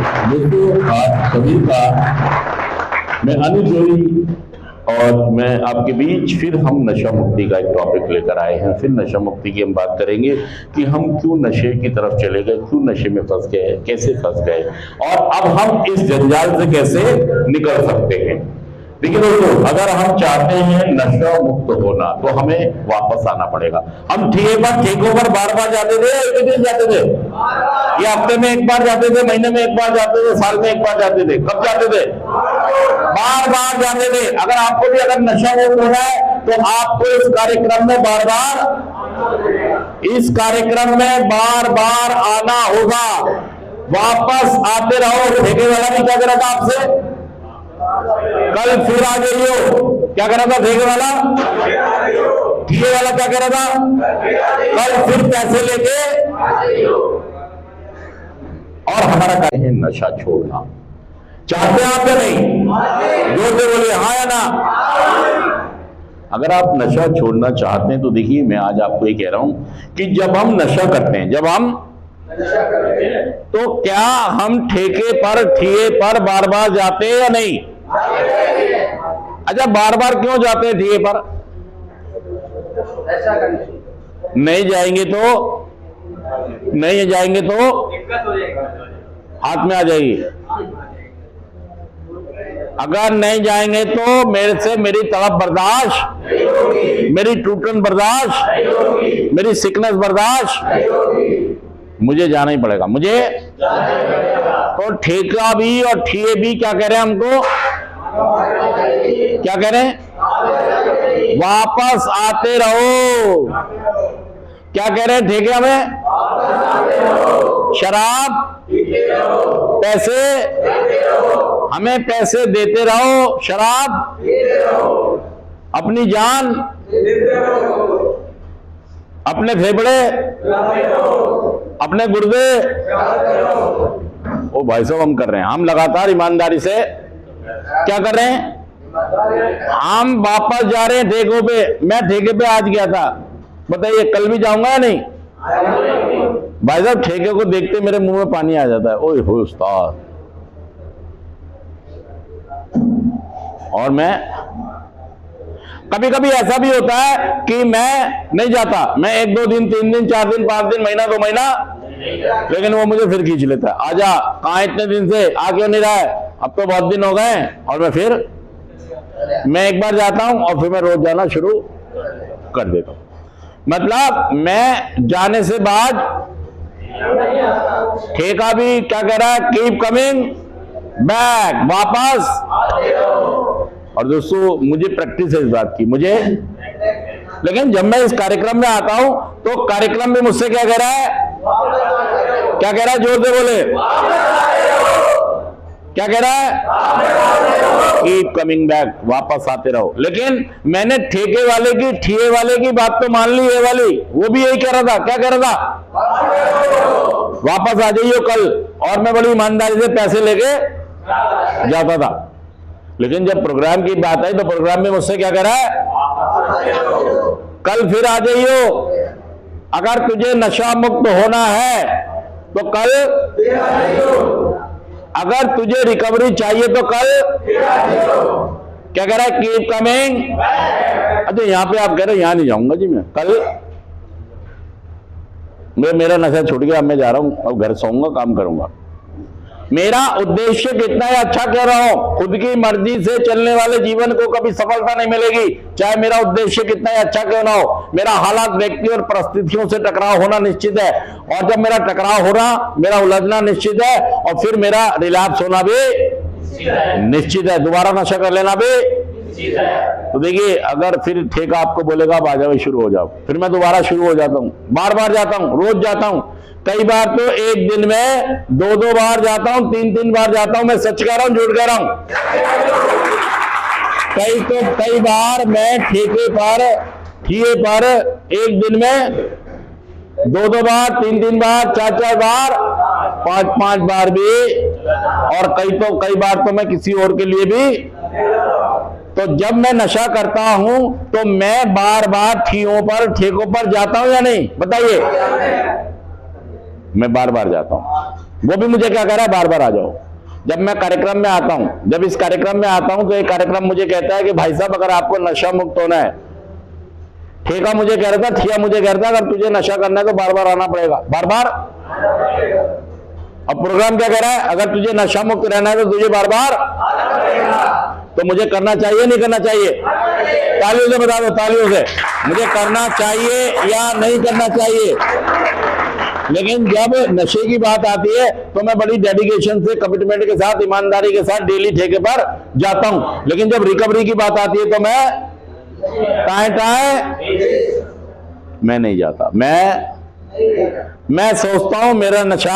दोस्तों, आप सभी का मैं अनुज जोई और मैं आपके बीच फिर हम नशा मुक्ति का एक टॉपिक लेकर आए हैं। फिर नशा मुक्ति की हम बात करेंगे कि हम क्यों नशे की तरफ चले गए, क्यों नशे में फंस गए, कैसे फंस गए और अब हम इस जंजाल से कैसे निकल सकते हैं। देखिए दोस्तों, अगर हम चाहते हैं नशा मुक्त होना तो हमें वापस आना पड़ेगा। हम ठेकों पर बार बार जाते थे, एक दिन जाते थे, ये हफ्ते में एक बार जाते थे, महीने में एक बार जाते थे, साल में एक बार जाते थे। कब जाते थे? बार बार जाते थे। अगर आपको भी अगर नशा मुक्त होना है तो आपको इस कार्यक्रम में बार बार आना होगा। वापस आते रहो। ठेके वाला भी क्या करा था आपसे? कल फिर आ जाइयो। क्या करा था ठेके वाला? ठेके वाला क्या करा था? कल फिर पैसे लेके। और हमारा कार्य है नशा छोड़ना। चाहते हैं आप या नहीं? जोर से बोलिए हाँ या ना। अगर आप नशा छोड़ना चाहते हैं तो देखिए, मैं आज आपको ये कह रहा हूं कि जब हम नशा करते हैं, तो क्या हम ठेके पर बार बार जाते हैं या नहीं? अच्छा, बार बार क्यों जाते हैं ठेके पर? नहीं जाएंगे तो हाथ में आ जाएगी। अगर नहीं जाएंगे तो मेरे से मेरी तड़प बर्दाश्त, मेरी टूटन बर्दाश्त, मेरी सिकनेस बर्दाश्त, मुझे जाना ही पड़ेगा। मुझे तो ठेका भी और ठिए भी क्या कह रहे हैं हमको? क्या कह रहे हैं? वापस आते रहो। क्या कह रहे हैं ठेके हमें? शराब, पैसे, हमें पैसे देते रहो, शराब, अपनी जान, अपने फेफड़े, अपने गुर्दे। ओ भाई साहब, हम कर रहे हैं, हम लगातार ईमानदारी से क्या कर रहे हैं? हम वापस जा रहे हैं ठेकों पे। मैं ठेके पे आज गया था, बताइए कल भी जाऊंगा या नहीं? भाई साहब, ठेके को देखते मेरे मुंह में पानी आ जाता है। ओए हो उस्ताद। और मैं कभी कभी ऐसा भी होता है कि मैं नहीं जाता, मैं 1 2 दिन 3 दिन 4 दिन 5 दिन महीना 2 महीना, लेकिन वो मुझे फिर खींच लेता है। आजा, कहां इतने दिन से आ क्यों नहीं रहा है? अब तो बहुत दिन हो गए। और मैं एक बार जाता हूं और फिर मैं रोज जाना शुरू कर देता हूं। मतलब मैं जाने से बाद ठेका भी क्या कह रहा है? कीप कमिंग बैक, वापस। और दोस्तों, मुझे प्रैक्टिस है इस बात की, लेकिन जब मैं इस कार्यक्रम में आता हूं तो कार्यक्रम भी मुझसे क्या कह रहा है? क्या कह रहा है? जोर से बोले। क्या कह रहा है? कीप कमिंग बैक, वापस आते रहो। लेकिन मैंने ठेके वाले की बात तो मान ली, ये वाली, वो भी यही कह रहा था। क्या कह रहा था? वापस आ जाइए कल। और मैं बड़ी ईमानदारी से पैसे लेके जाता था। लेकिन जब प्रोग्राम की बात आई तो प्रोग्राम में मुझसे क्या कह रहा है? कल फिर आ जाइयो। अगर तुझे नशा मुक्त होना है तो कल, अगर तुझे रिकवरी चाहिए तो कल। क्या कह रहा है? Keep coming. अच्छा, यहां पे आप कह रहे हैं यहां नहीं जाऊंगा जी, मैं कल मेरा नशा छूट गया, अब मैं जा रहा हूं, अब घर सोऊंगा, काम करूंगा। मेरा उद्देश्य कितना है अच्छा कह रहा हूं। खुद की मर्जी से चलने वाले जीवन को कभी सफलता नहीं मिलेगी, चाहे मेरा उद्देश्य कितना ही अच्छा क्यों ना हो। मेरा हालात, व्यक्ति और परिस्थितियों से टकराव होना निश्चित है, और जब मेरा टकराव होना, मेरा उलझना निश्चित है, और फिर मेरा रिलैप्स होना भी निश्चित है, दोबारा नशा कर लेना भी। तो देखिए, अगर फिर ठेका आपको बोलेगा अब आ जाओ, शुरू हो जाओ, फिर मैं दोबारा शुरू हो जाता हूं, बार बार जाता हूं, रोज जाता हूं, कई बार तो एक दिन में 2 बार जाता हूं, 3 बार जाता हूं। मैं सच कह रहा हूं, झूठ कह रहा हूं? कई बार मैं ठेके पर एक दिन में 2 बार, 3 बार, 4 बार, 5 बार भी, और कई बार तो मैं किसी और के लिए भी। तो जब मैं नशा करता हूं तो मैं बार बार ठेकों पर जाता हूं या नहीं? बताइए। मैं बार बार जाता हूं। वो भी मुझे क्या कह रहा है, बार बार आ जाओ। जब मैं कार्यक्रम में आता हूं, जब इस कार्यक्रम में आता हूं तो एक कार्यक्रम मुझे कहता है कि भाई साहब अगर आपको नशा मुक्त होना है, ठेका मुझे कह रहा था, ठिया मुझे कह रहा था अगर तुझे नशा करना है तो बार बार आना पड़ेगा, बार बार। अब प्रोग्राम क्या कह रहा है, अगर तुझे नशा मुक्त रहना है तो तुझे बार बार, तो मुझे करना चाहिए नहीं करना चाहिए? तालियों से बता दो, तालियों से, मुझे करना चाहिए या नहीं करना चाहिए? लेकिन जब नशे की बात आती है तो मैं बड़ी डेडिकेशन से, कमिटमेंट के साथ, ईमानदारी के साथ डेली ठेके पर जाता हूं। लेकिन जब रिकवरी की बात आती है तो मैं मैं नहीं जाता। मैं सोचता हूं मेरा नशा